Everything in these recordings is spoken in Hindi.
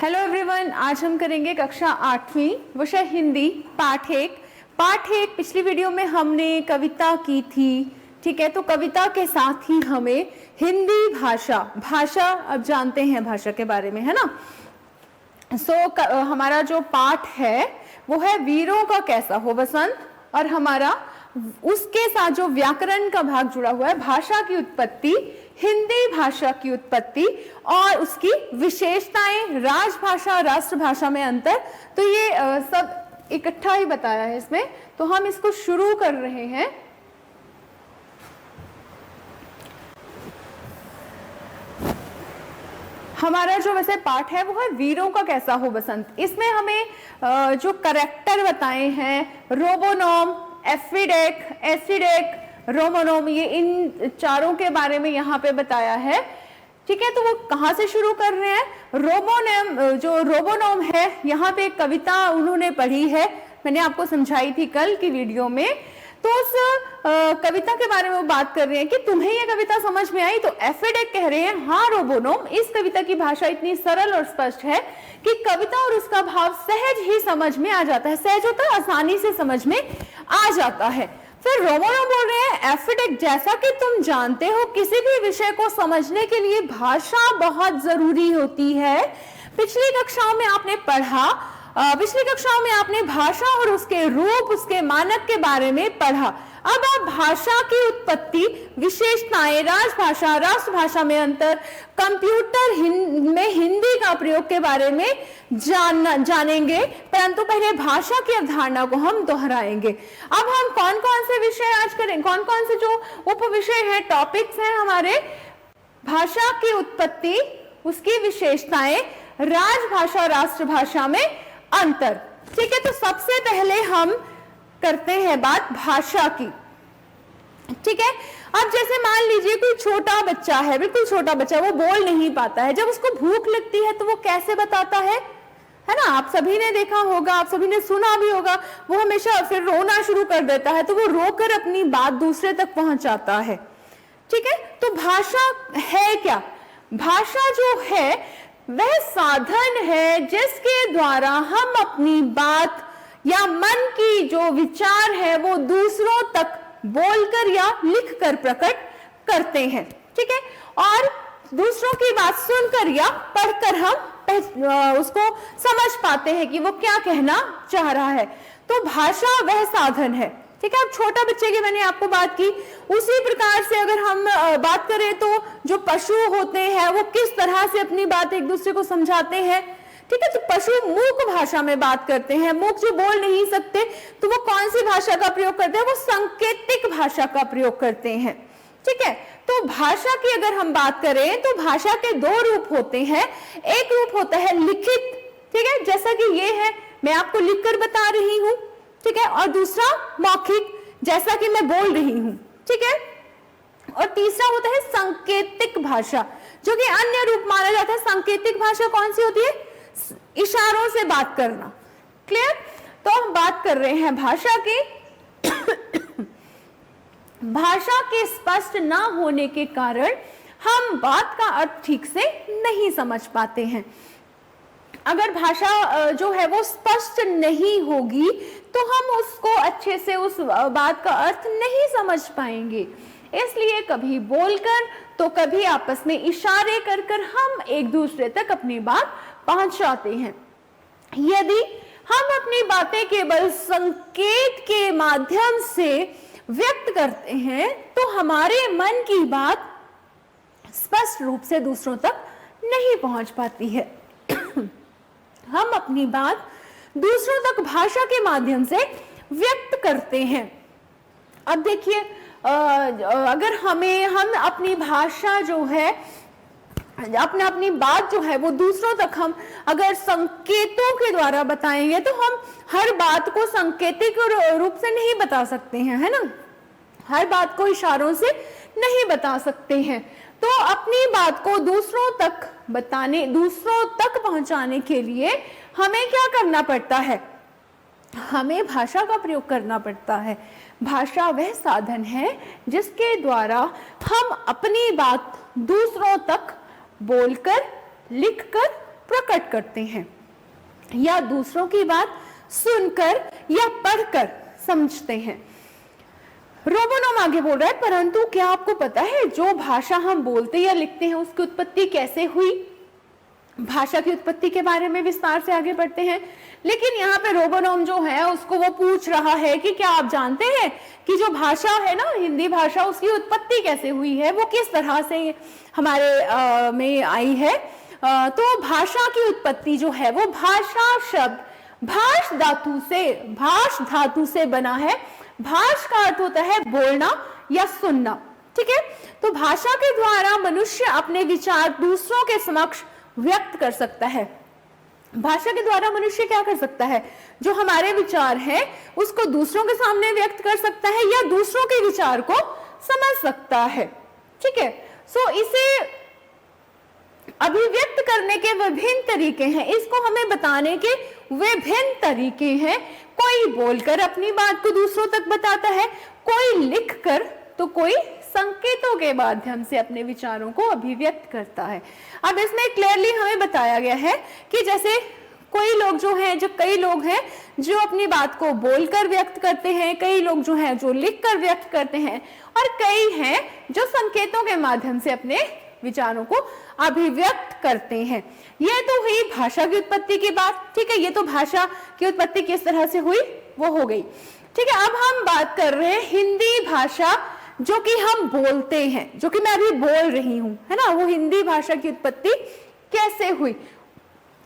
हेलो एवरीवन, आज हम करेंगे कक्षा 8वीं विषय हिंदी पाठ एक। पिछली वीडियो में हमने कविता की थी, ठीक है। तो कविता के साथ ही हमें हिंदी भाषा अब जानते हैं भाषा के बारे में, है ना। हमारा जो पाठ है वो है वीरों का कैसा हो वसंत, और हमारा उसके साथ जो व्याकरण का भाग जुड़ा हुआ है, भाषा की उत्पत्ति, हिंदी भाषा की उत्पत्ति और उसकी विशेषताएं, राजभाषा राष्ट्रभाषा में अंतर। तो ये सब इकट्ठा ही बताया है इसमें। तो हम इसको शुरू कर रहे हैं। हमारा जो वैसे पाठ है वो है वीरों का कैसा हो बसंत। इसमें हमें जो करेक्टर बताए हैं, रोबोनॉम, एसिडेक, रोमोनोम, ये इन चारों के बारे में यहाँ पे बताया है, ठीक है। तो वो कहाँ से शुरू कर रहे हैं? रोबोनोम है, यहाँ पे एक कविता उन्होंने पढ़ी है, मैंने आपको समझाई थी कल की वीडियो में। तो उस कविता के बारे में वो बात कर रहे हैं कि तुम्हें ये कविता समझ में आई? तो एफिडेक कह रहे हैं हाँ रोबोनोम, इस कविता की भाषा इतनी सरल और स्पष्ट है कि कविता और उसका भाव सहज ही समझ में आ जाता है। सहज होता है, आसानी से समझ में आ जाता है। फिर रोमोनोम बोल रहे हैं एफिडेक, जैसा कि तुम जानते हो किसी भी विषय को समझने के लिए भाषा बहुत जरूरी होती है। पिछली कक्षाओं में आपने भाषा और उसके रूप, उसके मानक के बारे में पढ़ा। अब आप भाषा की उत्पत्ति, विशेषताएं, राजभाषा राष्ट्रभाषा में अंतर, कंप्यूटर में हिंदी का प्रयोग के बारे में जानेंगे, परंतु पहले भाषा की अवधारणा को हम दोहराएंगे। अब हम कौन कौन से विषय आज करें, कौन कौन से जो उप विषय हैं, टॉपिक्स हैं हमारे? भाषा की उत्पत्ति, उसकी विशेषताएं, राजभाषा राष्ट्रभाषा में अंतर, ठीक है। तो सबसे पहले हम करते हैं बात भाषा की, ठीक है। अब जैसे मान लीजिए कोई छोटा बच्चा है, बिल्कुल छोटा बच्चा, वो बोल नहीं पाता है। जब उसको भूख लगती है तो वो कैसे बताता है ना। आप सभी ने देखा होगा, आप सभी ने सुना भी होगा, वो हमेशा फिर रोना शुरू कर देता है, तो वो रोकर अपनी बात दूसरे तक पहुंचाता है, ठीक है। तो भाषा है क्या? भाषा जो है वह साधन है जिसके द्वारा हम अपनी बात या मन की जो विचार है वो दूसरों तक बोलकर या लिखकर प्रकट करते हैं, ठीक है। और दूसरों की बात सुनकर या पढ़कर हम उसको समझ पाते हैं कि वो क्या कहना चाह रहा है। तो भाषा वह साधन है, ठीक है। अब छोटा बच्चे की मैंने आपको बात की, उसी प्रकार से अगर हम बात करें तो जो पशु होते हैं वो किस तरह से अपनी बात एक दूसरे को समझाते हैं, ठीक है। तो पशु मूक भाषा में बात करते हैं। मूक जो बोल नहीं सकते तो वो कौन सी भाषा का प्रयोग करते हैं? वो सांकेतिक भाषा का प्रयोग करते हैं, ठीक है। तो भाषा की अगर हम बात करें तो भाषा के दो रूप होते हैं। एक रूप होता है लिखित, ठीक है, जैसा कि ये है, मैं आपको लिखकर बता रही हूं, ठीक है। और दूसरा मौखिक, जैसा कि मैं बोल रही हूं, ठीक है। और तीसरा होता है सांकेतिक भाषा, जो कि अन्य रूप माना जाता है। सांकेतिक भाषा कौन सी होती है? इशारों से बात करना, क्लियर। तो हम बात कर रहे हैं भाषा की। भाषा के स्पष्ट ना होने के कारण हम बात का अर्थ ठीक से नहीं समझ पाते हैं। अगर भाषा जो है वो स्पष्ट नहीं होगी तो हम उसको अच्छे से, उस बात का अर्थ नहीं समझ पाएंगे। इसलिए कभी बोलकर तो कभी आपस में इशारे कर कर हम एक दूसरे तक अपनी बात पहुंचाते हैं। यदि हम अपनी बातें केवल संकेत के माध्यम से व्यक्त करते हैं तो हमारे मन की बात स्पष्ट रूप से दूसरों तक नहीं पहुंच पाती है। हम अपनी बात दूसरों तक भाषा के माध्यम से व्यक्त करते हैं। अब देखिए, अगर हम अपनी भाषा जो है, अपनी बात जो है वो दूसरों तक हम अगर संकेतों के द्वारा बताएंगे तो हम हर बात को सांकेतिक रूप से नहीं बता सकते हैं, है ना। हर बात को इशारों से नहीं बता सकते हैं। तो अपनी बात को दूसरों तक पहुंचाने के लिए हमें क्या करना पड़ता है? हमें भाषा का प्रयोग करना पड़ता है। भाषा वह साधन है जिसके द्वारा हम अपनी बात दूसरों तक बोलकर, लिखकर प्रकट करते हैं या दूसरों की बात सुनकर या पढ़कर समझते हैं। रोबोनॉम आगे बोल रहा है, परंतु क्या आपको पता है जो भाषा हम बोलते या लिखते हैं उसकी उत्पत्ति कैसे हुई? भाषा की उत्पत्ति के बारे में विस्तार से आगे बढ़ते हैं, लेकिन यहाँ पे रोबोनॉम जो है उसको वो पूछ रहा है कि क्या आप जानते हैं कि जो भाषा है ना, हिंदी भाषा, उसकी उत्पत्ति कैसे हुई है, वो किस तरह से हमारे में आई है। तो भाषा की उत्पत्ति जो है वो भाषा शब्द भाष धातु से बना है। भाष का अर्थ होता है बोलना या सुनना, ठीक है। तो भाषा के द्वारा मनुष्य अपने विचार दूसरों के समक्ष व्यक्त कर सकता है। भाषा के द्वारा मनुष्य क्या कर सकता है? जो हमारे विचार हैं उसको दूसरों के सामने व्यक्त कर सकता है या दूसरों के विचार को समझ सकता है, ठीक है। सो इसे अभिव्यक्त करने के विभिन्न तरीके हैं, इसको हमें बताने के विभिन्न तरीके हैं। कोई बोलकर अपनी बात को दूसरों तक बताता है, कोई लिखकर, तो कोई संकेतों के माध्यम से अपने विचारों को अभिव्यक्त करता है। अब इसमें क्लियरली हमें बताया गया है कि जैसे कई लोग हैं जो अपनी बात को बोलकर व्यक्त करते हैं, कई लोग जो हैं जो लिखकर व्यक्त करते हैं, और कई हैं जो संकेतों के माध्यम से अपने विचारों को अभिव्यक्त करते हैं। यह तो हुई भाषा की उत्पत्ति की बात, ठीक है। ये तो भाषा की उत्पत्ति किस तरह से हुई वो हो गई, ठीक है। अब हम बात कर रहे हैं हिंदी भाषा जो कि हम बोलते हैं, जो कि मैं अभी बोल रही हूं, है ना, वो हिंदी भाषा की उत्पत्ति कैसे हुई,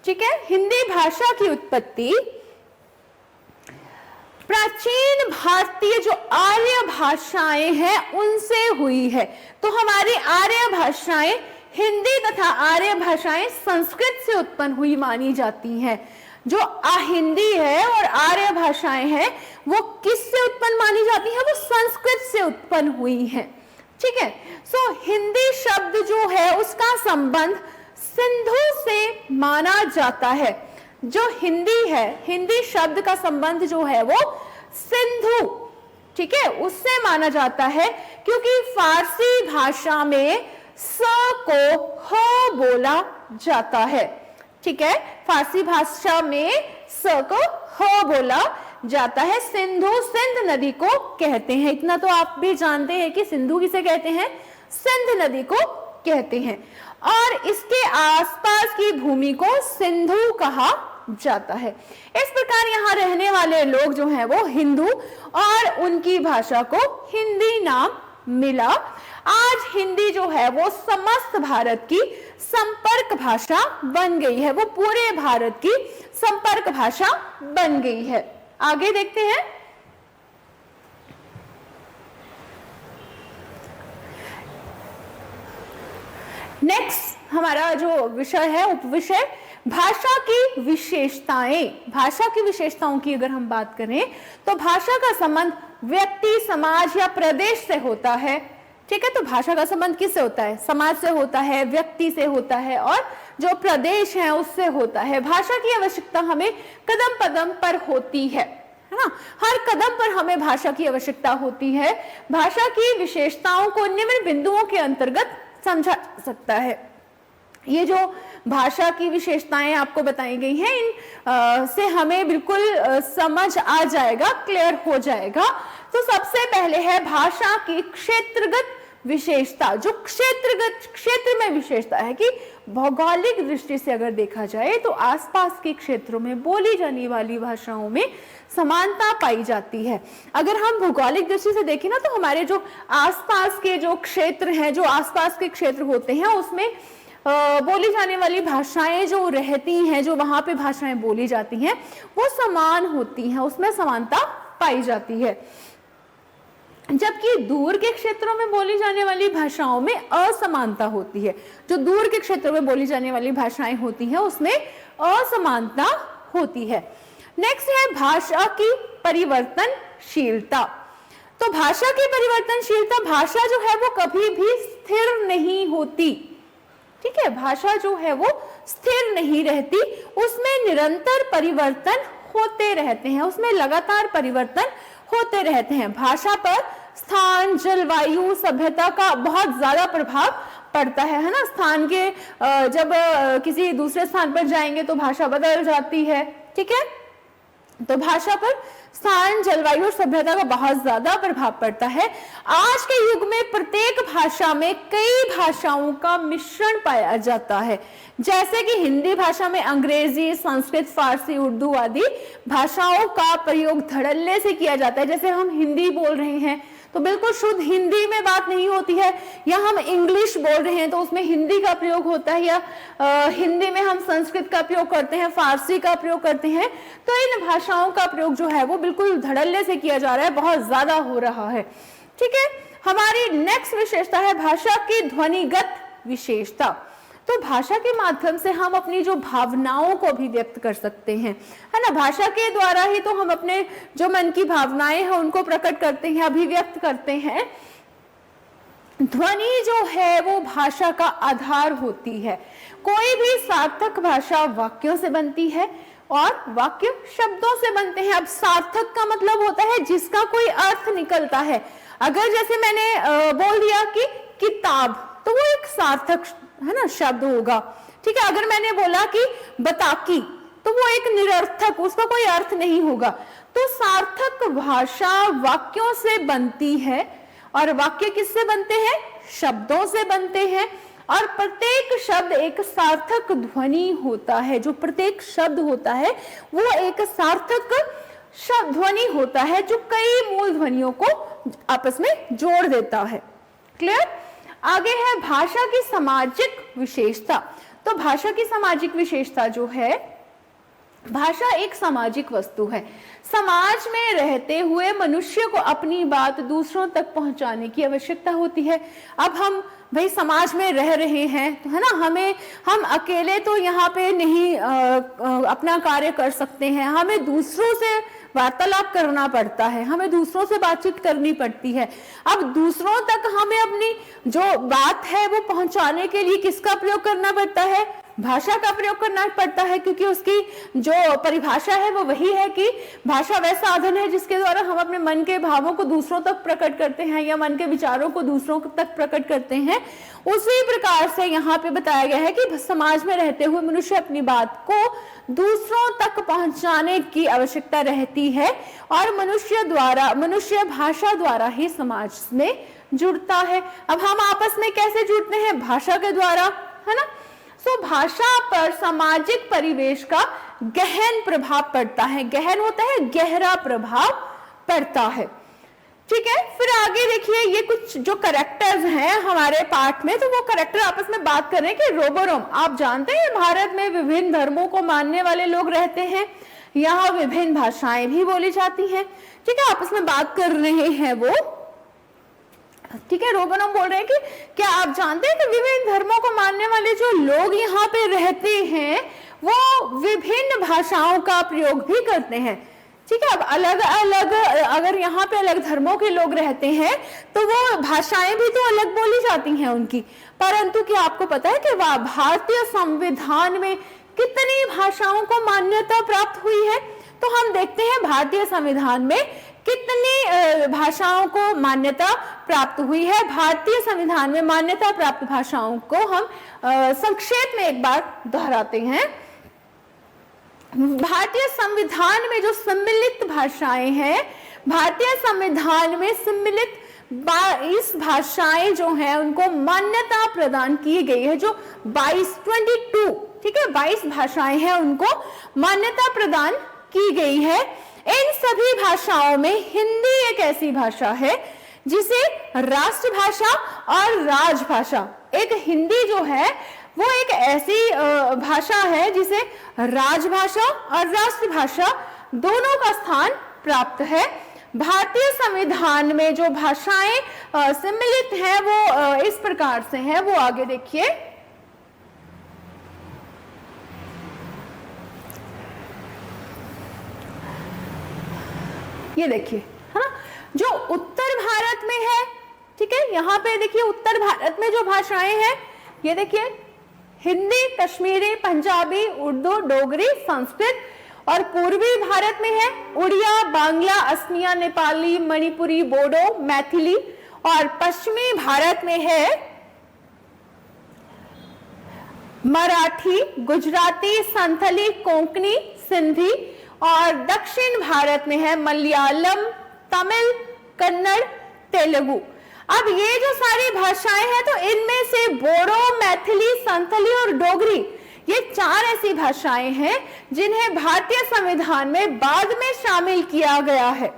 ठीक है। हिंदी भाषा की उत्पत्ति प्राचीन भारतीय जो आर्य भाषाएं हैं उनसे हुई है। तो हमारी आर्य भाषाएं हिंदी तथा आर्य भाषाएं संस्कृत से उत्पन्न हुई मानी जाती हैं। जो हिंदी है और आर्य भाषाएं हैं वो किससे उत्पन्न मानी जाती है? वो संस्कृत से उत्पन्न हुई है, ठीक है। सो हिंदी शब्द जो है उसका संबंध सिंधु से माना जाता है। जो हिंदी है, हिंदी शब्द का संबंध जो है वो सिंधु, ठीक है, उससे माना जाता है, क्योंकि फारसी भाषा में स को ह बोला जाता है, ठीक है। फारसी भाषा में स को ह बोला जाता है। सिंधु सिंध नदी को कहते हैं, इतना तो आप भी जानते हैं कि सिंधु किसे कहते हैं? सिंध नदी को कहते हैं, और इसके आसपास की भूमि को सिंधु कहा जाता है। इस प्रकार यहाँ रहने वाले लोग जो हैं वो हिंदू, और उनकी भाषा को हिंदी नाम मिला। आज हिंदी जो है वो समस्त भारत की संपर्क भाषा बन गई है, वो पूरे भारत की संपर्क भाषा बन गई है। आगे देखते हैं। नेक्स्ट हमारा जो विषय है, उपविषय भाषा की विशेषताएं। भाषा की विशेषताओं की अगर हम बात करें तो भाषा का संबंध व्यक्ति, समाज या प्रदेश से होता है, ठीक है। तो भाषा का संबंध किससे होता है? समाज से होता है, व्यक्ति से होता है, और जो प्रदेश है उससे होता है। भाषा की आवश्यकता हमें कदम कदम पर होती है ना, हर कदम पर हमें भाषा की आवश्यकता होती है। भाषा की विशेषताओं को निम्न बिंदुओं के अंतर्गत समझा जा सकता है। ये जो भाषा की विशेषताएं आपको बताई गई हैं, इन से हमें बिल्कुल समझ आ जाएगा, क्लियर हो जाएगा। तो सबसे पहले है भाषा की क्षेत्रगत विशेषता। जो क्षेत्र में विशेषता है कि भौगोलिक दृष्टि से अगर देखा जाए तो आसपास के क्षेत्रों में बोली जाने वाली भाषाओं में समानता पाई जाती है। अगर हम भौगोलिक दृष्टि से देखें ना, तो हमारे जो आसपास के जो क्षेत्र हैं, जो आसपास के क्षेत्र होते हैं, उसमें बोली जाने वाली भाषाएं जो रहती हैं, जो वहां पे भाषाएं बोली जाती हैं, वो समान होती हैं, उसमें समानता पाई जाती है। जबकि दूर के क्षेत्रों में बोली जाने वाली भाषाओं में असमानता होती है। जो दूर के क्षेत्रों में बोली जाने वाली भाषाएं होती हैं उसमें असमानता होती है। नेक्स्ट है भाषा की परिवर्तनशीलता। तो भाषा की परिवर्तनशीलता, भाषा जो है वो कभी भी स्थिर नहीं होती, ठीक है। भाषा जो है वो स्थिर नहीं रहती, उसमें निरंतर परिवर्तन होते रहते हैं, उसमें लगातार परिवर्तन होते रहते हैं। भाषा पर स्थान, जलवायु, सभ्यता का बहुत ज्यादा प्रभाव पड़ता है ना, स्थान के जब किसी दूसरे स्थान पर जाएंगे तो भाषा बदल जाती है, ठीक है। तो भाषा पर स्थान, जलवायु और सभ्यता का बहुत ज्यादा प्रभाव पड़ता है। आज के युग में प्रत्येक भाषा में कई भाषाओं का मिश्रण पाया जाता है, जैसे कि हिंदी भाषा में अंग्रेजी, संस्कृत, फारसी, उर्दू आदि भाषाओं का प्रयोग धड़ल्ले से किया जाता है। जैसे हम हिंदी बोल रहे हैं तो बिल्कुल शुद्ध हिंदी में बात नहीं होती है, या हम इंग्लिश बोल रहे हैं तो उसमें हिंदी का प्रयोग होता है, या हिंदी में हम संस्कृत का प्रयोग करते हैं, फारसी का प्रयोग करते हैं। तो इन भाषाओं का प्रयोग जो है वो बिल्कुल धड़ल्ले से किया जा रहा है, बहुत ज्यादा हो रहा है, ठीक है। हमारी नेक्स्ट विशेषता है भाषा की ध्वनिगत विशेषता। तो भाषा के माध्यम से हम अपनी जो भावनाओं को भी व्यक्त कर सकते हैं, है ना। भाषा के द्वारा ही तो हम अपने जो मन की भावनाएं हैं उनको प्रकट करते हैं, अभिव्यक्त करते हैं। ध्वनि जो है वो भाषा का आधार होती है। कोई भी सार्थक भाषा वाक्यों से बनती है और वाक्य शब्दों से बनते हैं। अब सार्थक का मतलब होता है जिसका कोई अर्थ निकलता है। अगर जैसे मैंने बोल दिया कि किताब, तो वो एक सार्थक है ना शब्द होगा, ठीक है। अगर मैंने बोला कि बताकी, तो वो एक निरर्थक, उसका कोई अर्थ नहीं होगा। तो सार्थक भाषा वाक्यों से बनती है, और वाक्य किससे बनते हैं? शब्दों से बनते हैं। और प्रत्येक शब्द एक सार्थक ध्वनि होता है। जो प्रत्येक शब्द होता है वो एक सार्थक शब्द ध्वनि होता है, जो कई मूल ध्वनियों को आपस में जोड़ देता है। क्लियर? आगे है भाषा की सामाजिक विशेषता। तो भाषा की सामाजिक विशेषता जो है, भाषा एक सामाजिक वस्तु है। समाज में रहते हुए मनुष्य को अपनी बात दूसरों तक पहुंचाने की आवश्यकता होती है। अब हम भाई समाज में रह रहे हैं, तो है ना, हम अकेले तो यहाँ पे नहीं अपना कार्य कर सकते हैं। हमें दूसरों से वार्तालाप करना पड़ता है, हमें दूसरों से बातचीत करनी पड़ती है। अब दूसरों तक हमें अपनी जो बात है वो पहुंचाने के लिए किसका प्रयोग करना पड़ता है? भाषा का प्रयोग करना पड़ता है, क्योंकि उसकी जो परिभाषा है वो वही है कि भाषा वह साधन है जिसके द्वारा हम अपने मन के भावों को दूसरों तक प्रकट करते हैं, या मन के विचारों को दूसरों तक प्रकट करते हैं। उसी प्रकार से यहाँ पे बताया गया है कि समाज में रहते हुए मनुष्य अपनी बात को दूसरों तक पहुंचाने की आवश्यकता रहती है, और मनुष्य भाषा द्वारा ही समाज में जुड़ता है। अब हम आपस में कैसे जुड़ते हैं? भाषा के द्वारा, है ना। तो भाषा पर सामाजिक परिवेश का गहन प्रभाव पड़ता है। गहन होता है, गहरा प्रभाव पड़ता है, ठीक है। फिर आगे देखिए, ये कुछ जो करेक्टर्स हैं हमारे पाठ में, तो वो करेक्टर आपस में बात कर रहे हैं कि रोबोरोम, आप जानते हैं भारत में विभिन्न धर्मों को मानने वाले लोग रहते हैं, यहाँ विभिन्न भाषाएं भी बोली जाती हैं, ठीक है। आपस में बात कर रहे हैं वो, ठीक है। रोबोरोम बोल रहे हैं कि क्या आप जानते हैं कि विभिन्न धर्मों को मानने वाले जो लोग यहाँ पे रहते हैं वो विभिन्न भाषाओं का प्रयोग भी करते हैं, ठीक है। अब अलग अलग, अगर यहाँ पे अलग धर्मों के लोग रहते हैं तो वो भाषाएं भी तो अलग बोली जाती हैं उनकी, परंतु क्या आपको पता है कि भारतीय संविधान में कितनी भाषाओं को मान्यता प्राप्त हुई है? तो हम देखते हैं भारतीय संविधान में कितनी भाषाओं को मान्यता प्राप्त हुई है। भारतीय संविधान में मान्यता प्राप्त भाषाओं को हम संक्षेप में एक बार दोहराते हैं। भारतीय संविधान में जो सम्मिलित भाषाएं हैं, भारतीय संविधान में सम्मिलित 22 भाषाएं जो हैं उनको मान्यता प्रदान की गई है। जो 22 ठीक है, 22 भाषाएं हैं उनको मान्यता प्रदान की गई है। इन सभी भाषाओं में हिंदी एक ऐसी भाषा है जिसे राष्ट्रभाषा और राजभाषा, एक हिंदी जो है वो एक ऐसी भाषा है जिसे राजभाषा और राष्ट्रभाषा दोनों का स्थान प्राप्त है। भारतीय संविधान में जो भाषाएं सम्मिलित हैं वो इस प्रकार से हैं, वो आगे देखिए। ये देखिए, है ना, जो उत्तर भारत में है, ठीक है, यहाँ पे देखिए उत्तर भारत में जो भाषाएं हैं, ये देखिए हिंदी, कश्मीरी, पंजाबी, उर्दू, डोगरी, संस्कृत, और पूर्वी भारत में है उड़िया, बांग्ला, असमिया, नेपाली, मणिपुरी, बोडो, मैथिली, और पश्चिमी भारत में है मराठी, गुजराती, संथाली, कोंकणी, सिंधी, और दक्षिण भारत में है मलयालम, तमिल, कन्नड़, तेलुगु। अब ये जो सारी भाषाएं हैं तो इनमें से बोडो, मैथिली, संथाली और डोगरी, ये 4 ऐसी भाषाएं हैं जिन्हें भारतीय संविधान में बाद में शामिल किया गया है।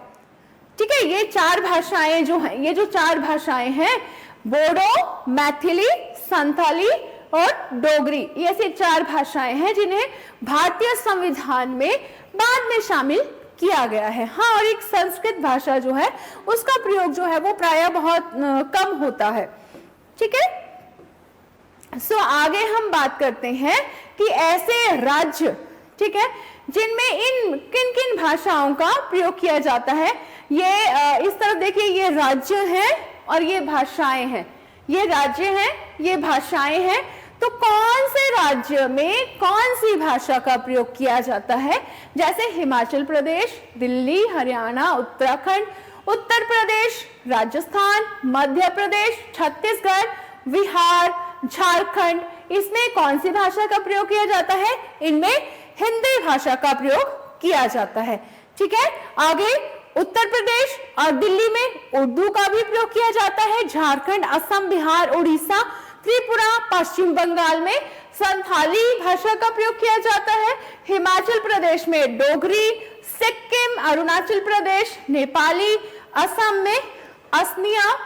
ठीक है, ये 4 भाषाएं जो हैं, ये जो 4 भाषाएं हैं, बोडो, मैथिली, संथाली और डोगरी, ये ऐसी 4 भाषाएं हैं जिन्हें भारतीय संविधान में बाद में शामिल किया गया है। हाँ, और एक संस्कृत भाषा जो है उसका प्रयोग जो है वो प्रायः बहुत कम होता है। ठीक है, सो आगे हम बात करते हैं कि ऐसे राज्य, ठीक है, जिनमें इन किन किन भाषाओं का प्रयोग किया जाता है। ये इस तरफ देखिए, ये राज्य हैं और ये भाषाएं हैं, ये राज्य हैं, ये भाषाएं हैं। तो कौन से राज्य में कौन सी भाषा का प्रयोग किया जाता है? जैसे हिमाचल प्रदेश, दिल्ली, हरियाणा, उत्तराखंड, उत्तर प्रदेश, राजस्थान, मध्य प्रदेश, छत्तीसगढ़, बिहार, झारखंड, इसमें कौन सी भाषा का प्रयोग किया जाता है? इनमें हिंदी भाषा का प्रयोग किया जाता है। ठीक है, आगे उत्तर प्रदेश और दिल्ली में उर्दू का भी प्रयोग किया जाता है। झारखंड, असम, बिहार, उड़ीसा, त्रिपुरा, पश्चिम बंगाल में संथाली भाषा का प्रयोग किया जाता है। हिमाचल प्रदेश में डोगरी, सिक्किम, अरुणाचल प्रदेश नेपाली, असम में असमिया।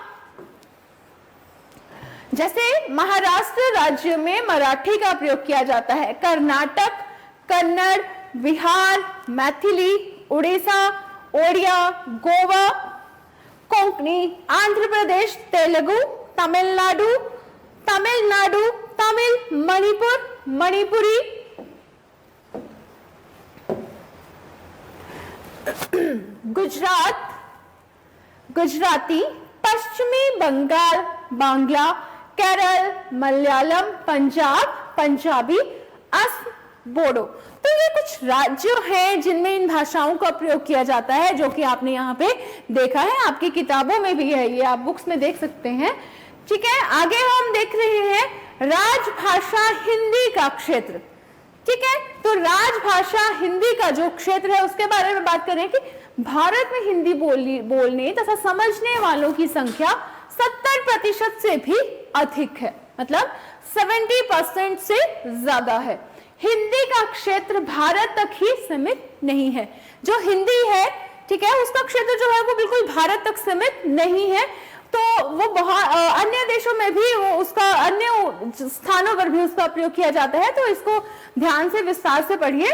जैसे महाराष्ट्र राज्य में मराठी का प्रयोग किया जाता है। कर्नाटक, कन्नड़, बिहार, मैथिली, उड़ीसा, ओडिया, गोवा, कोंकणी, आंध्र प्रदेश, तेलुगु, तमिलनाडु, तमिल, मणिपुर, मणिपुरी, गुजरात, गुजराती, पश्चिमी बंगाल, बांग्ला, केरल, मलयालम, पंजाब, पंजाबी, असम, बोडो। तो ये कुछ राज्य हैं जिनमें इन भाषाओं का प्रयोग किया जाता है, जो कि आपने यहाँ पे देखा है, आपकी किताबों में भी है, ये आप बुक्स में देख सकते हैं। ठीक है, आगे हम देख रहे हैं राजभाषा हिंदी का क्षेत्र। ठीक है, तो राजभाषा हिंदी का जो क्षेत्र है उसके बारे में बात करें कि भारत में हिंदी बोलने तथा समझने वालों की संख्या 70% से भी अधिक है, मतलब 70% से ज्यादा है। हिंदी का क्षेत्र भारत तक ही सीमित नहीं है। जो हिंदी है, ठीक है, उसका क्षेत्र जो है वो बिल्कुल भारत तक सीमित नहीं है, तो वो बहुत अन्य देशों में भी वो उसका, अन्य स्थानों पर भी उसका प्रयोग किया जाता है। तो इसको ध्यान से विस्तार से पढ़िए।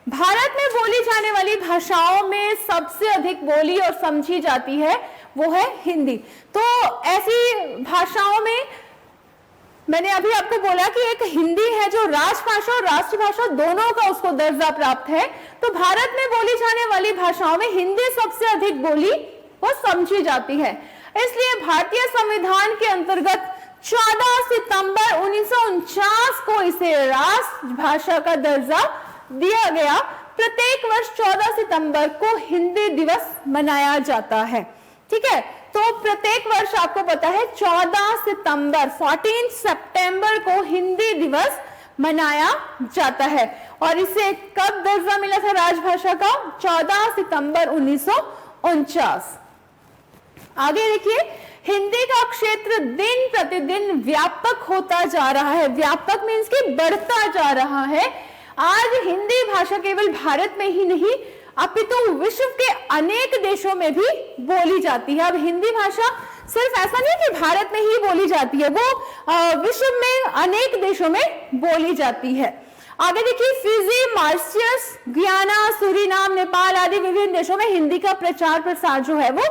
भारत में बोली जाने वाली भाषाओं में सबसे अधिक बोली और समझी जाती है वो है हिंदी। तो ऐसी भाषाओं में मैंने अभी आपको बोला कि एक हिंदी है जो राजभाषा और राष्ट्रभाषा दोनों का उसको दर्जा प्राप्त है। तो भारत में बोली जाने वाली भाषाओं में हिंदी सबसे अधिक बोली और समझी जाती है। इसलिए भारतीय संविधान के अंतर्गत 14 सितंबर 1949 को इसे राष्ट्रभाषा का दर्जा दिया गया। प्रत्येक वर्ष 14 सितंबर को हिंदी दिवस मनाया जाता है। ठीक है, तो प्रत्येक वर्ष आपको पता है 14 सितंबर को हिंदी दिवस मनाया जाता है। और इसे कब दर्जा मिला था राजभाषा का? 14 सितंबर 1949। आगे देखिए, हिंदी का क्षेत्र दिन प्रतिदिन व्यापक होता जा रहा है। व्यापक मीन्स कि बढ़ता जा रहा है। आज हिंदी भाषा केवल भारत में ही नहीं अपितु विश्व के अनेक देशों में भी बोली जाती है। अब हिंदी भाषा सिर्फ ऐसा नहीं कि भारत में ही बोली जाती है, वो विश्व में अनेक देशों में बोली जाती है। आगे देखिए, Fiji, Mauritius, Guyana, Suriname, Nepal आदि विभिन्न देशों में हिंदी का प्रचार प्रसार जो है वो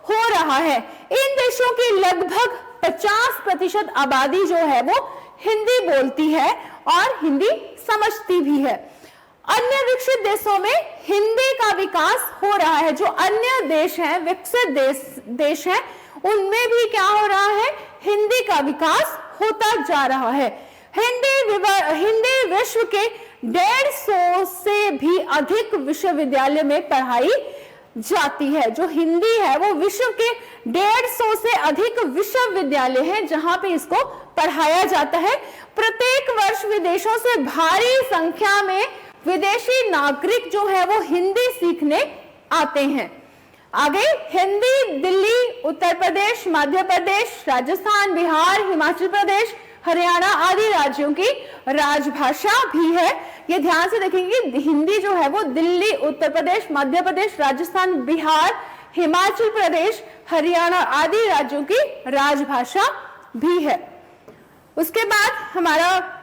हो रहा है। इन देशों की लगभग 50% आबादी जो है वो हिंदी बोलती है और हिंदी समझती भी है। अन्य विकसित देशों में हिंदी का विकास हो रहा है। जो अन्य देश हैं, विकसित देश हैं, उनमें भी क्या हो रहा है? हिंदी का विकास होता जा रहा है। हिंदी विश्व के 150 से भी अधिक विश्वविद्यालय में पढ़ाई जाती है। जो हिंदी है वो विश्व के 150 से अधिक विश्वविद्यालय हैं जहां पे इसको पढ़ाया जाता है। प्रत्येक वर्ष विदेशों से भारी संख्या में विदेशी नागरिक जो है वो हिंदी सीखने आते हैं। आगे हिंदी दिल्ली, उत्तर प्रदेश, मध्य प्रदेश, राजस्थान, बिहार, हिमाचल प्रदेश, हरियाणा आदि राज्यों की राजभाषा भी है। ये ध्यान से देखेंगे, हिंदी जो है वो दिल्ली, उत्तर प्रदेश, मध्य प्रदेश, राजस्थान, बिहार, हिमाचल प्रदेश, हरियाणा आदि राज्यों की राजभाषा भी है। उसके बाद हमारा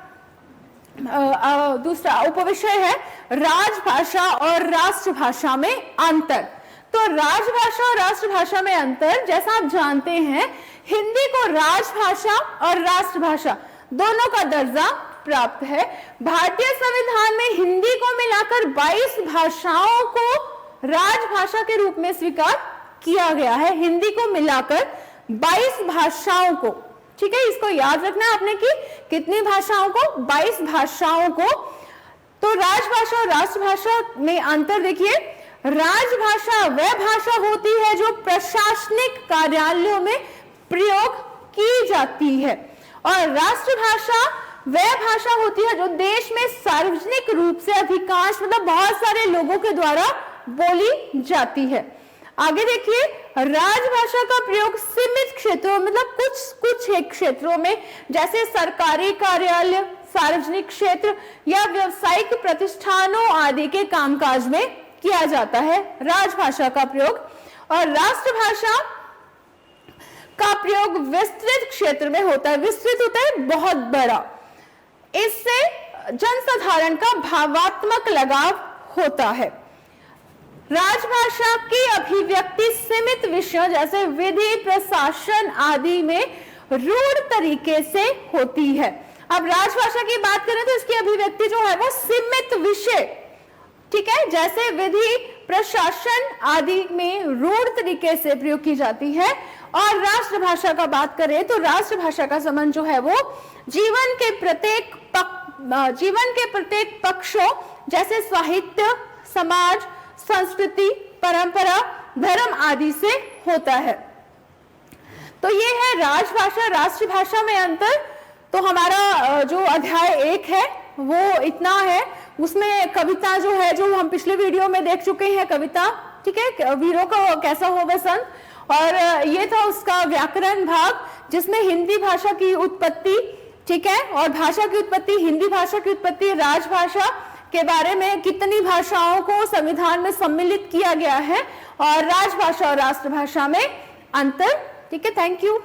दूसरा उपविषय है राजभाषा और राष्ट्रभाषा में अंतर। तो राजभाषा और राष्ट्रभाषा में अंतर, जैसा आप जानते हैं हिंदी को राजभाषा और राष्ट्रभाषा दोनों का दर्जा प्राप्त है। भारतीय संविधान में हिंदी को मिलाकर 22 भाषाओं को राजभाषा के रूप में स्वीकार किया गया है। हिंदी को मिलाकर 22 भाषाओं को, ठीक है, इसको याद रखना है आपने कि कितनी भाषाओं को, 22 भाषाओं को। तो राजभाषा और राष्ट्रभाषा में अंतर देखिए, राजभाषा वह भाषा होती है जो प्रशासनिक कार्यालयों में प्रयोग की जाती है, और राष्ट्रभाषा वह भाषा होती है जो देश में सार्वजनिक रूप से अधिकांश मतलब बहुत सारे लोगों के द्वारा बोली जाती है। आगे देखिए, राजभाषा का प्रयोग सीमित क्षेत्रों मतलब कुछ क्षेत्रों में, जैसे सरकारी कार्यालय, सार्वजनिक क्षेत्र या व्यावसायिक प्रतिष्ठानों आदि के कामकाज में किया जाता है राजभाषा का प्रयोग। और राष्ट्रभाषा का प्रयोग विस्तृत क्षेत्र में होता है। विस्तृत होता है बहुत बड़ा, इससे जनसाधारण का भावात्मक लगाव होता है। राजभाषा की अभिव्यक्ति सीमित विषयों जैसे विधि, प्रशासन आदि में रूढ़ तरीके से होती है। अब राजभाषा की बात करें तो इसकी अभिव्यक्ति जो है वो सीमित विषय, ठीक है, जैसे विधि, प्रशासन आदि में रूढ़ तरीके से प्रयोग की जाती है। और राष्ट्रभाषा का बात करें तो राष्ट्रभाषा का संबंध जो है वो जीवन के प्रत्येक पक्षों जैसे साहित्य, समाज, संस्कृति, परंपरा, धर्म आदि से होता है। तो ये है राजभाषा राष्ट्रभाषा में अंतर। तो हमारा जो अध्याय 1 है वो इतना है। उसमें कविता जो है, जो हम पिछले वीडियो में देख चुके हैं कविता, ठीक है, वीरों का कैसा हो बसंत, और ये था उसका व्याकरण भाग जिसमें हिंदी भाषा की उत्पत्ति, ठीक है, और भाषा की उत्पत्ति, हिंदी भाषा की उत्पत्ति, राजभाषा के बारे में कितनी भाषाओं को संविधान में सम्मिलित किया गया है, और राजभाषा और राष्ट्रभाषा में अंतर, ठीक है। Thank you.